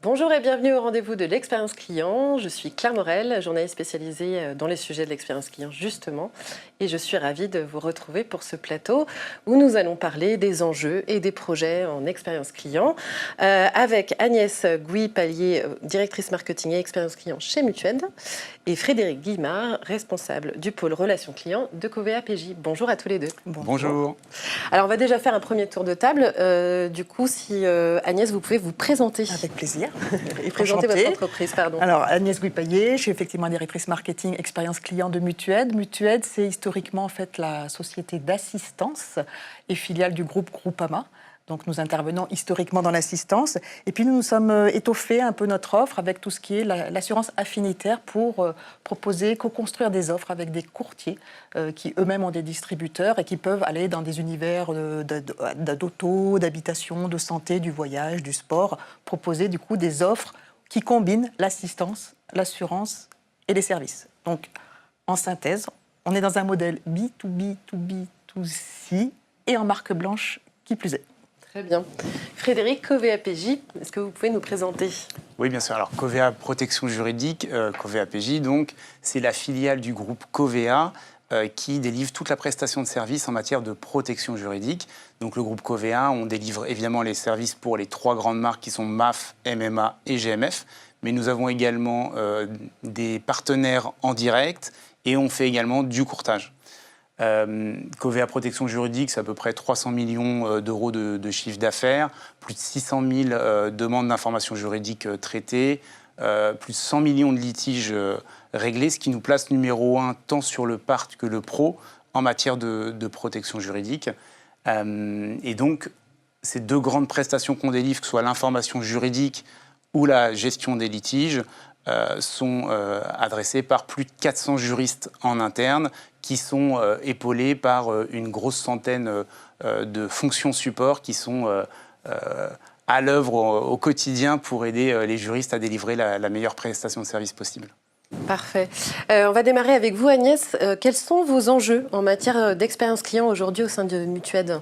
Bonjour et bienvenue au rendez-vous de l'expérience client. Je suis Claire Morel, journaliste spécialisée dans les sujets de l'expérience client justement. Et je suis ravie de vous retrouver pour ce plateau où nous allons parler des enjeux et des projets en expérience client avec Agnès Gouy-Pallier, directrice marketing et expérience client chez Mutued, et Frédéric Guimard, responsable du pôle relations clients de Covea PJ. Bonjour à tous les deux. Bonjour. Alors on va déjà faire un premier tour de table. Du coup, si Agnès, vous pouvez vous présenter. Avec plaisir. Et présenter votre entreprise, pardon. Alors, Agnès Gouy-Pallier, je suis effectivement directrice marketing expérience client de Mutued. Mutued, c'est historiquement en fait la société d'assistance et filiale du groupe Groupama. Donc, nous intervenons historiquement dans l'assistance. Et puis, nous nous sommes étoffés un peu notre offre avec tout ce qui est l'assurance affinitaire pour proposer, co-construire des offres avec des courtiers qui eux-mêmes ont des distributeurs et qui peuvent aller dans des univers d'auto, d'habitation, de santé, du voyage, du sport, proposer du coup des offres qui combinent l'assistance, l'assurance et les services. Donc, en synthèse, on est dans un modèle B2B2B2C et en marque blanche qui plus est. Très bien. Frédéric, Covea PJ, est-ce que vous pouvez nous présenter ? Oui, bien sûr. Alors, Covea Protection Juridique, Covea PJ, donc, c'est la filiale du groupe Covea qui délivre toute la prestation de services en matière de protection juridique. Donc, le groupe Covea, on délivre évidemment les services pour les trois grandes marques qui sont MAF, MMA et GMF. Mais nous avons également des partenaires en direct et on fait également du courtage. Covea Protection Juridique, c'est à peu près 300 millions d'euros de chiffre d'affaires, plus de 600 000 demandes d'informations juridiques traitées, plus de 100 millions de litiges réglés, ce qui nous place numéro 1 tant sur le part que le pro en matière de protection juridique. Et donc, ces deux grandes prestations qu'on délivre, que ce soit l'information juridique ou la gestion des litiges, sont adressées par plus de 400 juristes en interne qui sont épaulés par une grosse centaine de fonctions support qui sont à l'œuvre au quotidien pour aider les juristes à délivrer la meilleure prestation de service possible. Parfait. On va démarrer avec vous, Agnès. Quels sont vos enjeux en matière d'expérience client aujourd'hui au sein de Mutued ?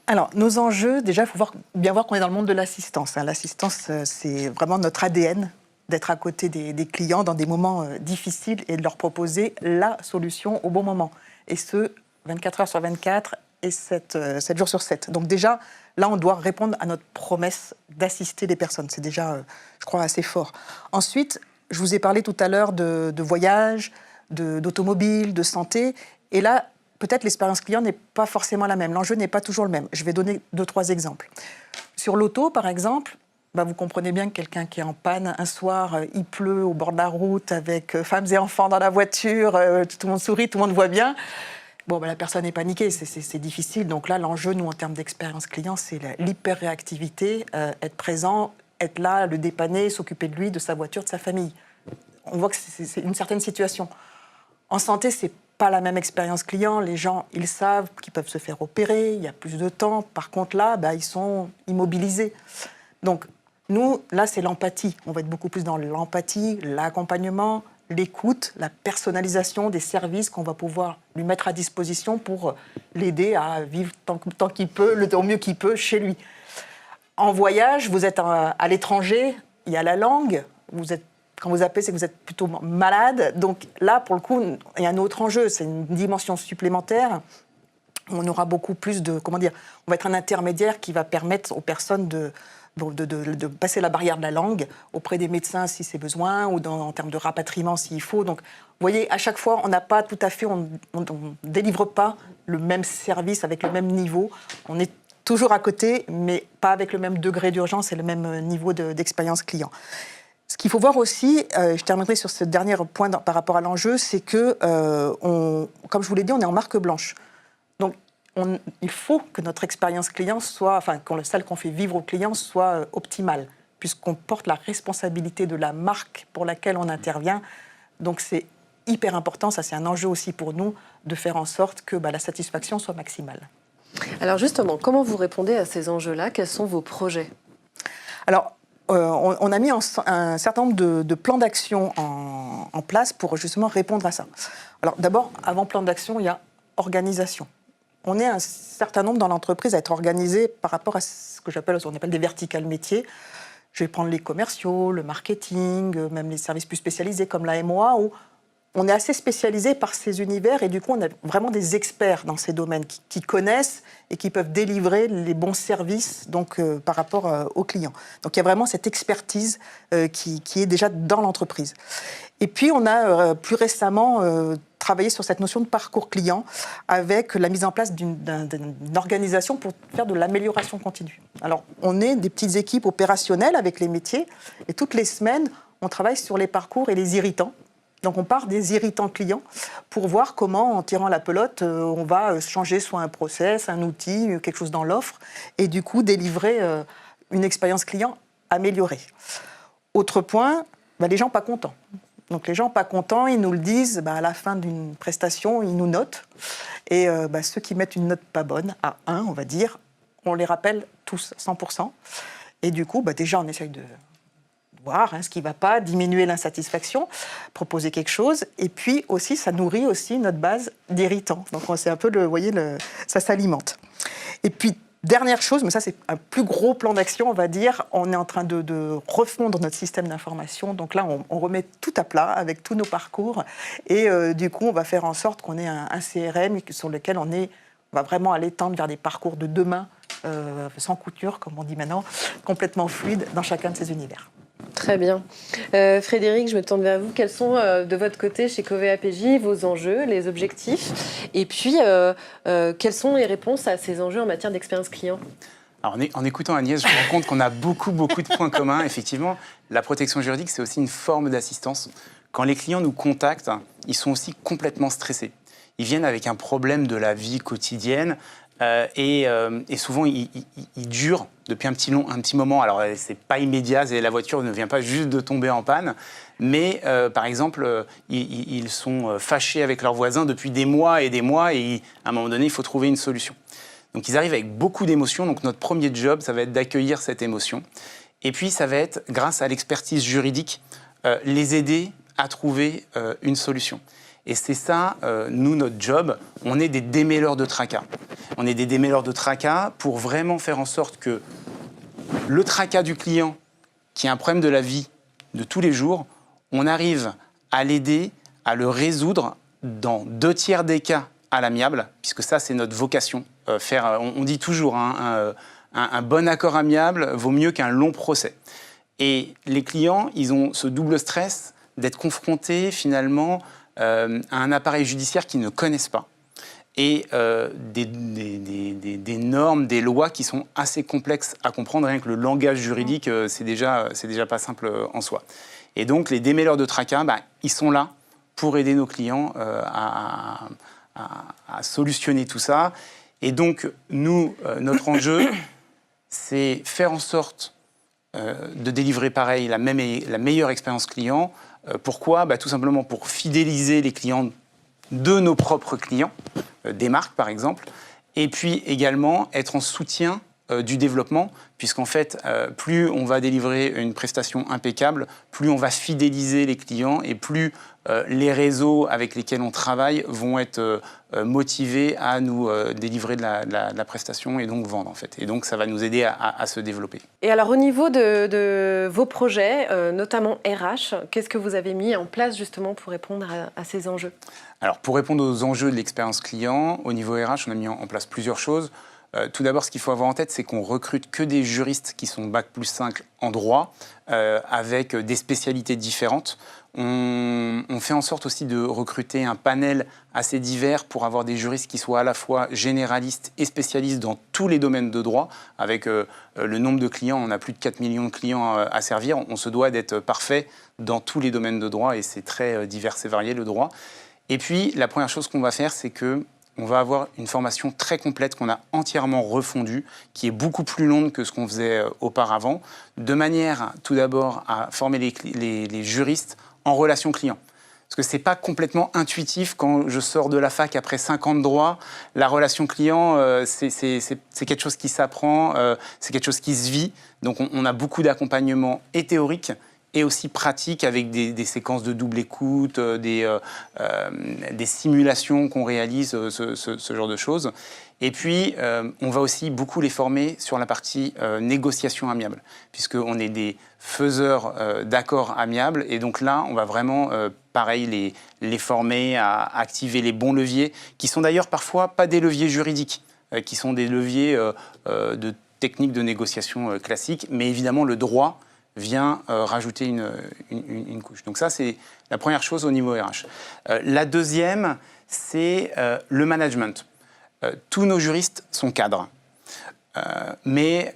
Alors, nos enjeux, déjà, il faut bien voir qu'on est dans le monde de l'assistance. L'assistance, c'est vraiment notre ADN, d'être à côté des clients dans des moments difficiles et de leur proposer la solution au bon moment. Et ce, 24 heures sur 24 et 7 jours sur 7. Donc déjà, là, on doit répondre à notre promesse d'assister les personnes. C'est déjà, je crois, assez fort. Ensuite, je vous ai parlé tout à l'heure de voyage, d'automobile, de santé. Et là, peut-être l'expérience client n'est pas forcément la même. L'enjeu n'est pas toujours le même. Je vais donner 2-3 exemples. Sur l'auto, par exemple, vous comprenez bien que quelqu'un qui est en panne, un soir, il pleut au bord de la route avec femmes et enfants dans la voiture, tout le monde sourit, tout le monde voit bien. La personne est paniquée, c'est difficile. Donc là, l'enjeu, nous, en termes d'expérience client, c'est l'hyper-réactivité, être présent, être là, le dépanner, s'occuper de lui, de sa voiture, de sa famille. On voit que c'est une certaine situation. En santé, c'est pas la même expérience client. Les gens, ils savent qu'ils peuvent se faire opérer, il y a plus de temps. Par contre, là, ils sont immobilisés. Donc, nous, là, c'est l'empathie. On va être beaucoup plus dans l'empathie, l'accompagnement, l'écoute, la personnalisation des services qu'on va pouvoir lui mettre à disposition pour l'aider à vivre tant qu'il peut, au mieux qu'il peut, chez lui. En voyage, vous êtes à l'étranger, il y a la langue, quand vous appelez, c'est que vous êtes plutôt malade. Donc là, pour le coup, il y a un autre enjeu, c'est une dimension supplémentaire. On aura beaucoup plus on va être un intermédiaire qui va permettre aux personnes de passer la barrière de la langue auprès des médecins si c'est besoin, ou en termes de rapatriement s'il faut. Donc, vous voyez, à chaque fois, on n'a pas tout à fait, on ne délivre pas le même service avec le même niveau. On est toujours à côté, mais pas avec le même degré d'urgence et le même niveau d'expérience client. Ce qu'il faut voir aussi, je terminerai sur ce dernier point par rapport à l'enjeu, c'est que, comme je vous l'ai dit, on est en marque blanche. Donc, il faut que notre expérience client soit, celle qu'on fait vivre aux clients soit optimale, puisqu'on porte la responsabilité de la marque pour laquelle on intervient. Donc c'est hyper important, ça c'est un enjeu aussi pour nous, de faire en sorte que la satisfaction soit maximale. Alors justement, comment vous répondez à ces enjeux-là ? Quels sont vos projets ? Alors, on a mis un certain nombre de plans d'action en place pour justement répondre à ça. Alors d'abord, avant plan d'action, il y a organisation. On est un certain nombre dans l'entreprise à être organisé par rapport à ce que on appelle des verticales métiers. Je vais prendre les commerciaux, le marketing, même les services plus spécialisés comme la MOA, où on est assez spécialisé par ces univers et du coup, on a vraiment des experts dans ces domaines qui connaissent et qui peuvent délivrer les bons services donc, par rapport aux clients. Donc, il y a vraiment cette expertise qui est déjà dans l'entreprise. Et puis, on a plus récemment travaillé sur cette notion de parcours client avec la mise en place d'une organisation pour faire de l'amélioration continue. Alors, on est des petites équipes opérationnelles avec les métiers et toutes les semaines, on travaille sur les parcours et les irritants. Donc on part des irritants clients pour voir comment, en tirant la pelote, on va changer soit un process, un outil, quelque chose dans l'offre, et du coup délivrer une expérience client améliorée. Autre point, les gens pas contents. Donc les gens pas contents, ils nous le disent, à la fin d'une prestation, ils nous notent. Et ceux qui mettent une note pas bonne, à 1, on va dire, on les rappelle tous 100%. Et du coup, déjà on essaye de voir ce qui ne va pas, diminuer l'insatisfaction, proposer quelque chose. Et puis aussi, ça nourrit aussi notre base d'irritants. Donc c'est un peu, vous voyez, ça s'alimente. Et puis, dernière chose, mais ça c'est un plus gros plan d'action, on va dire, on est en train de refondre notre système d'information. Donc là, on remet tout à plat avec tous nos parcours. Et du coup, on va faire en sorte qu'on ait un CRM sur lequel on va vraiment aller tendre vers des parcours de demain, sans couture, comme on dit maintenant, complètement fluides dans chacun de ces univers. Très bien. Frédéric, je me tourne vers vous. Quels sont, de votre côté, chez Covea PJ, vos enjeux, les objectifs? Et puis, quelles sont les réponses à ces enjeux en matière d'expérience client? Alors, en écoutant Agnès, je me rends compte qu'on a beaucoup de points communs. Effectivement, la protection juridique, c'est aussi une forme d'assistance. Quand les clients nous contactent, ils sont aussi complètement stressés. Ils viennent avec un problème de la vie quotidienne. Et souvent, il dure depuis un petit moment. Alors, c'est pas immédiat, la voiture ne vient pas juste de tomber en panne, mais par exemple, ils sont fâchés avec leurs voisins depuis des mois, et à un moment donné, il faut trouver une solution. Donc, ils arrivent avec beaucoup d'émotions. Donc, notre premier job, ça va être d'accueillir cette émotion. Et puis, ça va être, grâce à l'expertise juridique, les aider à trouver une solution. Et c'est ça, nous, notre job, on est des démêleurs de tracas. On est des démêleurs de tracas pour vraiment faire en sorte que le tracas du client, qui a un problème de la vie de tous les jours, on arrive à l'aider, à le résoudre dans 2/3 des cas à l'amiable, puisque ça, c'est notre vocation. On dit toujours, un bon accord amiable vaut mieux qu'un long procès. Et les clients, ils ont ce double stress d'être confrontés, finalement, à un appareil judiciaire qu'ils ne connaissent pas et des normes, des lois qui sont assez complexes à comprendre. Rien que le langage juridique, c'est déjà pas simple en soi. Et donc, les démêleurs de tracas, ils sont là pour aider nos clients à solutionner tout ça. Et donc, nous, notre enjeu, c'est faire en sorte de délivrer pareil la meilleure expérience client. Pourquoi ? Tout simplement pour fidéliser les clients de nos propres clients, des marques par exemple, et puis également être en soutien du développement, puisqu'en fait, plus on va délivrer une prestation impeccable, plus on va fidéliser les clients et plus les réseaux avec lesquels on travaille vont être motivés à nous délivrer de la prestation et donc vendre en fait. Et donc ça va nous aider à se développer. Et alors au niveau de vos projets, notamment RH, qu'est-ce que vous avez mis en place justement pour répondre à ces enjeux? Alors pour répondre aux enjeux de l'expérience client, au niveau RH, on a mis en place plusieurs choses. Tout d'abord, ce qu'il faut avoir en tête, c'est qu'on recrute que des juristes qui sont Bac+5 en droit, avec des spécialités différentes. On fait en sorte aussi de recruter un panel assez divers pour avoir des juristes qui soient à la fois généralistes et spécialistes dans tous les domaines de droit. Avec le nombre de clients, on a plus de 4 millions de clients à servir. On se doit d'être parfait dans tous les domaines de droit et c'est très divers et varié le droit. Et puis, la première chose qu'on va faire, c'est que on va avoir une formation très complète qu'on a entièrement refondue, qui est beaucoup plus longue que ce qu'on faisait auparavant, de manière tout d'abord à former les juristes en relation client. Parce que ce n'est pas complètement intuitif quand je sors de la fac après 5 ans de droit. La relation client, c'est quelque chose qui s'apprend, c'est quelque chose qui se vit. Donc on a beaucoup d'accompagnement et théorique et aussi pratique avec des séquences de double écoute, des simulations qu'on réalise, ce genre de choses. Et puis, on va aussi beaucoup les former sur la partie négociation amiable, puisqu'on est des faiseurs d'accords amiables. Et donc là, on va vraiment, pareil, les former à activer les bons leviers, qui sont d'ailleurs parfois pas des leviers juridiques, qui sont des leviers de techniques de négociation classiques. Mais évidemment, le droit vient rajouter une couche. Donc ça, c'est la première chose au niveau RH. La deuxième, c'est le management. Tous nos juristes sont cadres, mais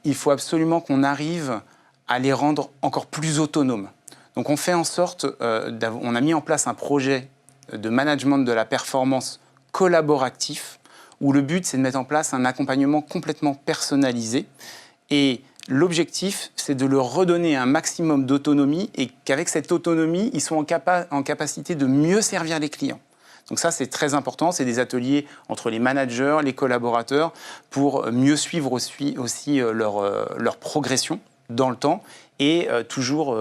il faut absolument qu'on arrive à les rendre encore plus autonomes. Donc on fait en sorte, on a mis en place un projet de management de la performance collaboratif, où le but c'est de mettre en place un accompagnement complètement personnalisé, et l'objectif, c'est de leur redonner un maximum d'autonomie et qu'avec cette autonomie, ils sont en capacité de mieux servir les clients. Donc ça, c'est très important. C'est des ateliers entre les managers, les collaborateurs, pour mieux suivre aussi leur progression dans le temps et toujours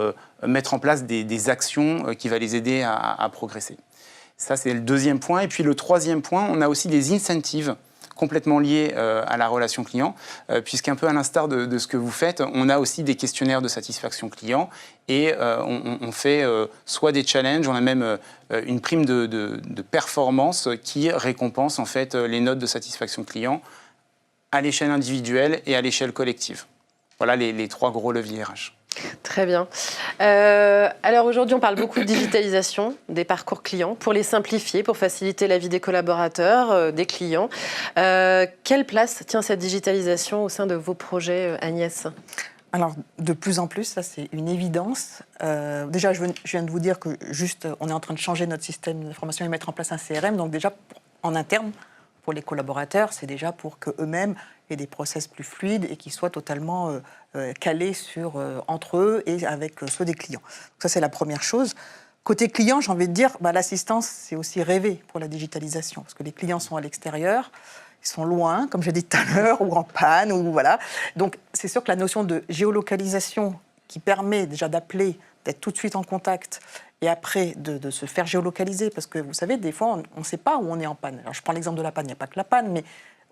mettre en place des actions qui vont les aider à progresser. Ça, c'est le deuxième point. Et puis le troisième point, on a aussi des incentives complètement liés à la relation client, puisqu'un peu à l'instar de ce que vous faites, on a aussi des questionnaires de satisfaction client et on fait soit des challenges, on a même une prime de performance qui récompense en fait les notes de satisfaction client à l'échelle individuelle et à l'échelle collective. Voilà les trois gros leviers RH. Très bien. Alors aujourd'hui, on parle beaucoup de digitalisation des parcours clients pour les simplifier, pour faciliter la vie des collaborateurs, des clients. Quelle place tient cette digitalisation au sein de vos projets, Agnès ? Alors, de plus en plus, ça c'est une évidence. Déjà, je viens de vous dire que on est en train de changer notre système d'information et mettre en place un CRM. Donc déjà, en interne, pour les collaborateurs, c'est déjà pour qu'eux-mêmes aient des process plus fluides et qui soient totalement calés entre eux et avec ceux des clients. Donc ça, c'est la première chose. Côté client, j'ai envie de dire, l'assistance, c'est aussi rêver pour la digitalisation, parce que les clients sont à l'extérieur, ils sont loin, comme j'ai dit tout à l'heure, ou en panne, ou voilà. Donc, c'est sûr que la notion de géolocalisation qui permet déjà d'appeler, d'être tout de suite en contact, et après de se faire géolocaliser, parce que vous savez, des fois, on ne sait pas où on est en panne. Alors, je prends l'exemple de la panne, il n'y a pas que la panne, mais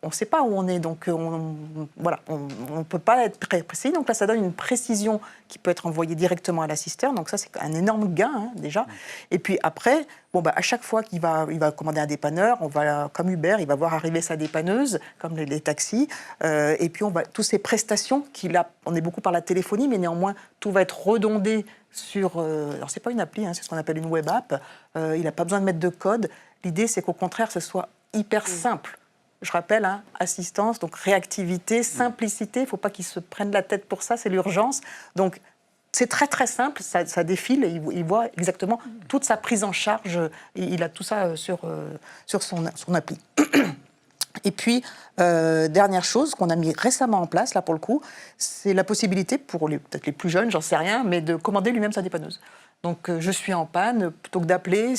on ne sait pas où on est, donc on ne peut pas être très précis. Donc là, ça donne une précision qui peut être envoyée directement à l'assisteur. Donc ça, c'est un énorme gain, déjà. Et puis après, à chaque fois qu'il va commander un dépanneur, comme Uber, il va voir arriver sa dépanneuse, comme les taxis. Et puis, toutes ces prestations on est beaucoup par la téléphonie, mais néanmoins, tout va être redondé sur... alors, ce n'est pas une appli, c'est ce qu'on appelle une web app. Il n'a pas besoin de mettre de code. L'idée, c'est qu'au contraire, ce soit hyper simple. Je rappelle, assistance, donc réactivité, simplicité, il ne faut pas qu'ils se prennent la tête pour ça, c'est l'urgence. Donc, c'est très très simple, ça défile, et il voit exactement toute sa prise en charge, il a tout ça sur son appli. Et puis, dernière chose qu'on a mis récemment en place, là pour le coup, c'est la possibilité, pour peut-être les plus jeunes, j'en sais rien, mais de commander lui-même sa dépanneuse. Donc, je suis en panne, plutôt que d'appeler,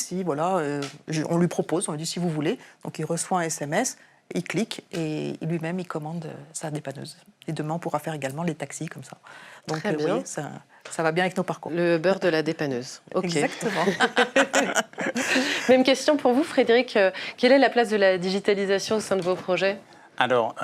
on lui propose, on lui dit si vous voulez, donc il reçoit un SMS, il clique et lui-même, il commande sa dépanneuse. Et demain, on pourra faire également les taxis comme ça. Donc, très bien. Oui, ça va bien avec nos parcours. Le beurre de la dépanneuse. Okay. Exactement. Même question pour vous, Frédéric. Quelle est la place de la digitalisation au sein de vos projets ? Alors,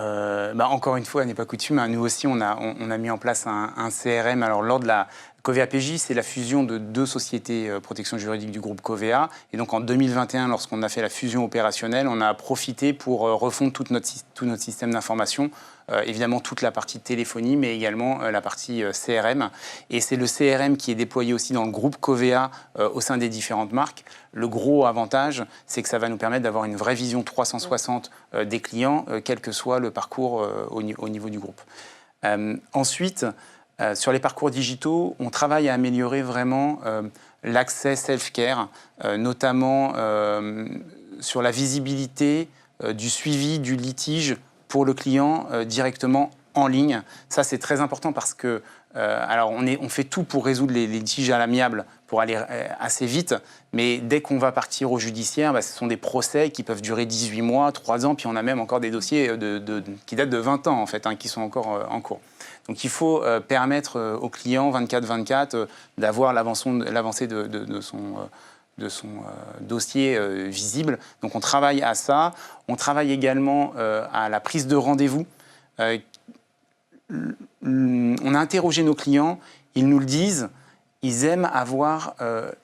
encore une fois, elle n'est pas coutume. Nous aussi, on a mis en place un CRM. Alors, lors de la Covea-PJ, c'est la fusion de deux sociétés protection juridique du groupe Covea. Et donc, en 2021, lorsqu'on a fait la fusion opérationnelle, on a profité pour refondre tout notre système d'information. Évidemment, toute la partie téléphonie, mais également la partie CRM. Et c'est le CRM qui est déployé aussi dans le groupe Covea au sein des différentes marques. Le gros avantage, c'est que ça va nous permettre d'avoir une vraie vision 360 des clients, quel que soit le parcours au niveau du groupe. Ensuite, sur les parcours digitaux, on travaille à améliorer vraiment l'accès self-care, notamment sur la visibilité du suivi du litige pour le client directement en ligne. Ça, c'est très important parce que on fait tout pour résoudre les litiges à l'amiable, pour aller assez vite, mais dès qu'on va partir au judiciaire, ce sont des procès qui peuvent durer 18 mois, 3 ans, puis on a même encore des dossiers qui datent de 20 ans, en fait, qui sont encore en cours. Donc il faut permettre aux clients 24/24 d'avoir l'avancée de son dossier visible. Donc on travaille à ça. On travaille également à la prise de rendez-vous. On a interrogé nos clients, ils nous le disent, ils aiment avoir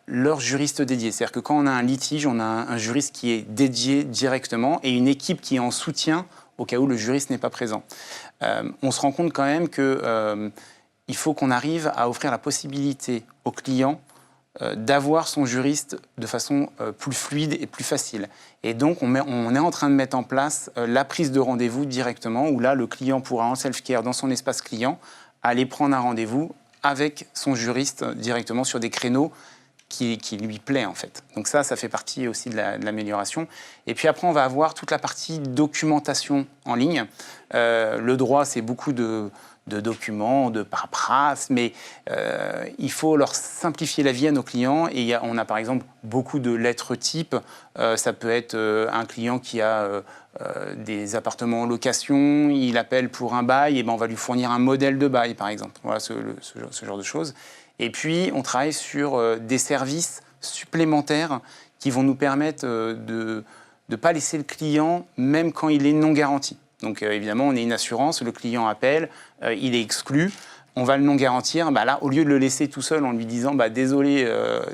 leur juriste dédié. C'est-à-dire que quand on a un litige, on a un juriste qui est dédié directement et une équipe qui est en soutien au cas où le juriste n'est pas présent. On se rend compte quand même qu'il faut qu'on arrive à offrir la possibilité aux clients d'avoir son juriste de façon plus fluide et plus facile. Et donc, on est en train de mettre en place la prise de rendez-vous directement, où là, le client pourra en self-care, dans son espace client, aller prendre un rendez-vous avec son juriste directement sur des créneaux qui lui plaît, en fait. Donc ça fait partie aussi de l'amélioration. Et puis après, on va avoir toute la partie documentation en ligne. Le droit, c'est beaucoup de documents, de paperasse, mais il faut leur simplifier la vie à nos clients. Et on a par exemple beaucoup de lettres types. Ça peut être un client qui a des appartements en location, il appelle pour un bail, et ben on va lui fournir un modèle de bail, par exemple. Voilà ce genre de choses. Et puis, on travaille sur des services supplémentaires qui vont nous permettre de ne pas laisser le client, même quand il est non garanti. Donc évidemment, on est une assurance, le client appelle, il est exclu, on va le non garantir. Bah, là, au lieu de le laisser tout seul en lui disant bah, « désolé,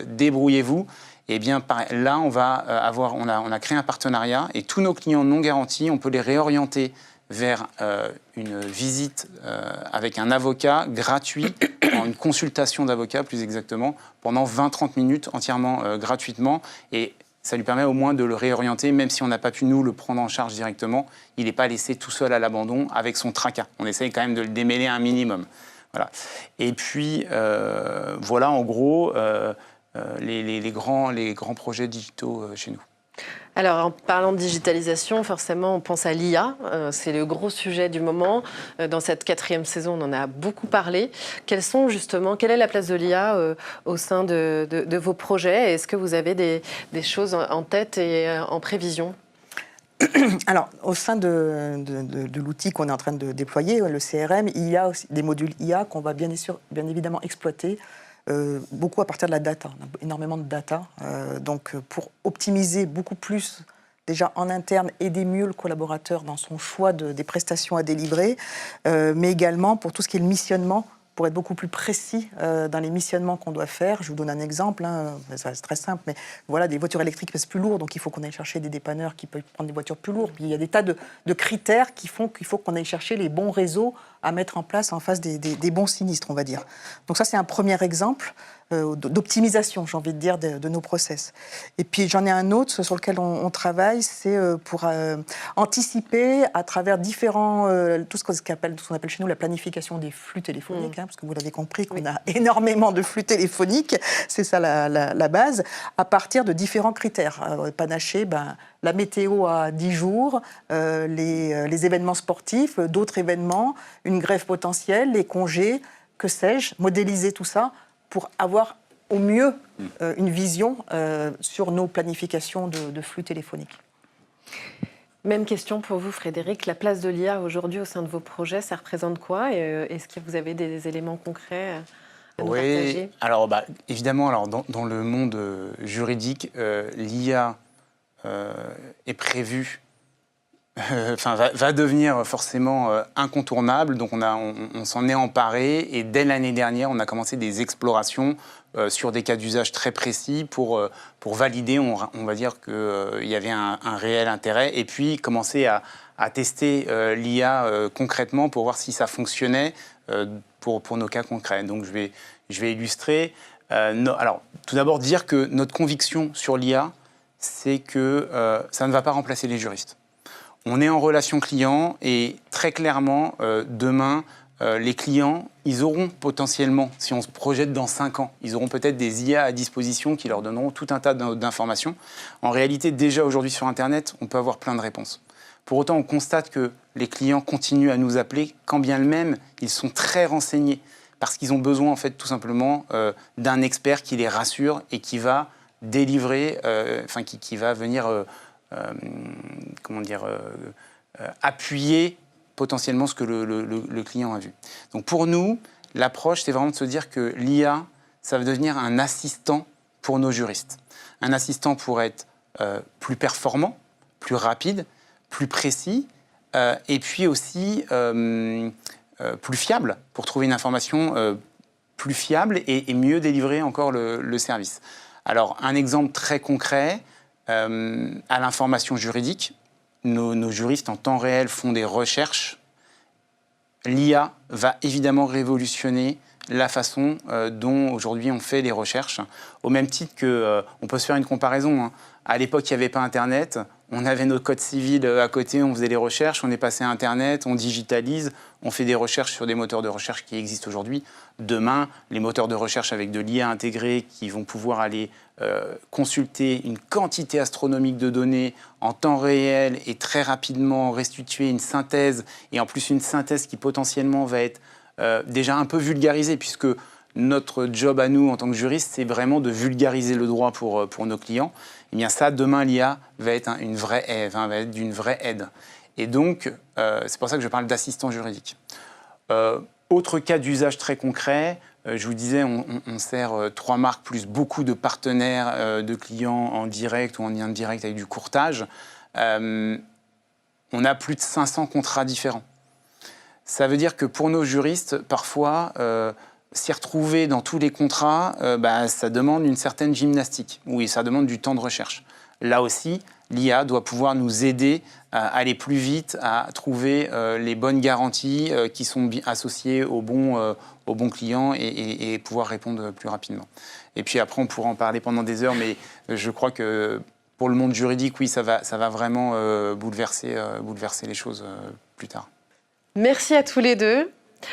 débrouillez-vous », eh bien là, on a créé un partenariat et tous nos clients non garantis, on peut les réorienter vers une visite avec un avocat gratuit, une consultation d'avocat plus exactement, pendant 20-30 minutes entièrement gratuitement. Et ça lui permet au moins de le réorienter, même si on n'a pas pu nous le prendre en charge directement. Il n'est pas laissé tout seul à l'abandon avec son tracas. On essaye quand même de le démêler un minimum. Voilà. Et puis, voilà en gros les grands projets digitaux chez nous. Alors, en parlant de digitalisation, forcément, on pense à l'IA. C'est le gros sujet du moment. Dans cette 4e saison, on en a beaucoup parlé. Quelle est la place de l'IA au sein de vos projets? Est-ce que vous avez des choses en tête et en prévision? Alors, au sein de l'outil qu'on est en train de déployer, le CRM, il y a aussi des modules IA qu'on va bien évidemment exploiter. Beaucoup à partir de la data, on a énormément de data, donc pour optimiser beaucoup plus déjà en interne, aider mieux le collaborateur dans son choix des prestations à délivrer, mais également pour tout ce qui est le missionnement, pour être beaucoup plus précis dans les missionnements qu'on doit faire. Je vous donne un exemple, c'est très simple, mais voilà, des voitures électriques pèsent plus lourd, donc il faut qu'on aille chercher des dépanneurs qui peuvent prendre des voitures plus lourdes. Puis il y a des tas de critères qui font qu'il faut qu'on aille chercher les bons réseaux à mettre en place en face des bons sinistres, on va dire. Donc ça, c'est un premier exemple d'optimisation, j'ai envie de dire, de nos process. Et puis j'en ai un autre sur lequel on travaille, c'est pour anticiper à travers différents, tout ce qu'on appelle chez nous la planification des flux téléphoniques, parce que vous l'avez compris qu'on a énormément de flux téléphoniques, c'est ça la base, à partir de différents critères. Panaché, la météo à 10 jours, les événements sportifs, d'autres événements, une grève potentielle, les congés, que sais-je, modéliser tout ça pour avoir au mieux une vision sur nos planifications de flux téléphoniques. Même question pour vous, Frédéric. La place de l'IA aujourd'hui au sein de vos projets, ça représente quoi? Est-ce que vous avez des éléments concrets à nous partager? Alors évidemment, dans le monde juridique, l'IA est prévue, va devenir forcément incontournable. Donc on s'en est emparé et dès l'année dernière, on a commencé des explorations sur des cas d'usage très précis pour valider, on va dire qu'il y avait un réel intérêt et puis commencer à tester l'IA concrètement pour voir si ça fonctionnait pour nos cas concrets. Donc je vais illustrer. Alors tout d'abord dire que notre conviction sur l'IA, c'est que ça ne va pas remplacer les juristes. On est en relation client et très clairement, demain, les clients, ils auront potentiellement, si on se projette dans 5 ans, ils auront peut-être des IA à disposition qui leur donneront tout un tas d'informations. En réalité, déjà aujourd'hui sur Internet, on peut avoir plein de réponses. Pour autant, on constate que les clients continuent à nous appeler, quand bien même ils sont très renseignés, parce qu'ils ont besoin en fait tout simplement d'un expert qui les rassure et qui va délivrer, qui va venir appuyer potentiellement ce que le client a vu. Donc pour nous, l'approche, c'est vraiment de se dire que l'IA, ça va devenir un assistant pour nos juristes. Un assistant pour être plus performant, plus rapide, plus précis, et puis aussi plus fiable, pour trouver une information plus fiable et mieux délivrer encore le service. Alors, un exemple très concret, à l'information juridique, nos juristes en temps réel font des recherches. L'IA va évidemment révolutionner la façon dont aujourd'hui on fait les recherches. Au même titre qu'on peut se faire une comparaison, hein. À l'époque, il n'y avait pas Internet. On avait notre code civil à côté, on faisait les recherches, on est passé à Internet, on digitalise, on fait des recherches sur des moteurs de recherche qui existent aujourd'hui. Demain, les moteurs de recherche avec de l'IA intégrée qui vont pouvoir aller consulter une quantité astronomique de données en temps réel et très rapidement restituer une synthèse, et en plus une synthèse qui potentiellement va être déjà un peu vulgarisée, puisque notre job à nous en tant que juriste, c'est vraiment de vulgariser le droit pour nos clients. Eh bien ça, demain, l'IA va être va être d'une vraie aide. Et donc, c'est pour ça que je parle d'assistant juridique. Autre cas d'usage très concret, je vous disais, on sert 3 marques plus beaucoup de partenaires de clients en direct ou en indirect avec du courtage. On a plus de 500 contrats différents. Ça veut dire que pour nos juristes, parfois, s'y retrouver dans tous les contrats, ça demande une certaine gymnastique. Oui, ça demande du temps de recherche. Là aussi, l'IA doit pouvoir nous aider à aller plus vite, à trouver les bonnes garanties qui sont associées aux bons clients et pouvoir répondre plus rapidement. Et puis après, on pourra en parler pendant des heures, mais je crois que pour le monde juridique, oui, ça va vraiment bouleverser les choses plus tard. Merci à tous les deux.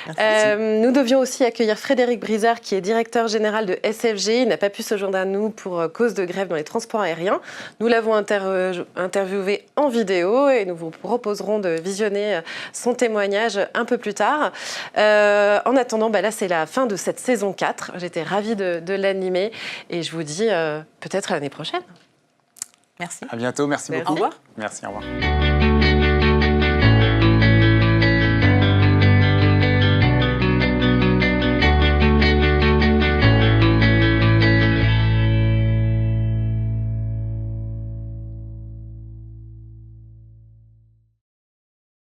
Nous devions aussi accueillir Frédéric Brizard, qui est directeur général de SFG. Il n'a pas pu se joindre à nous pour cause de grève dans les transports aériens. Nous l'avons interviewé en vidéo et nous vous proposerons de visionner son témoignage un peu plus tard. En attendant, là c'est la fin de cette saison 4. J'étais ravie de l'animer et je vous dis peut-être à l'année prochaine. Merci. À bientôt, merci beaucoup. Au revoir. Merci, au revoir.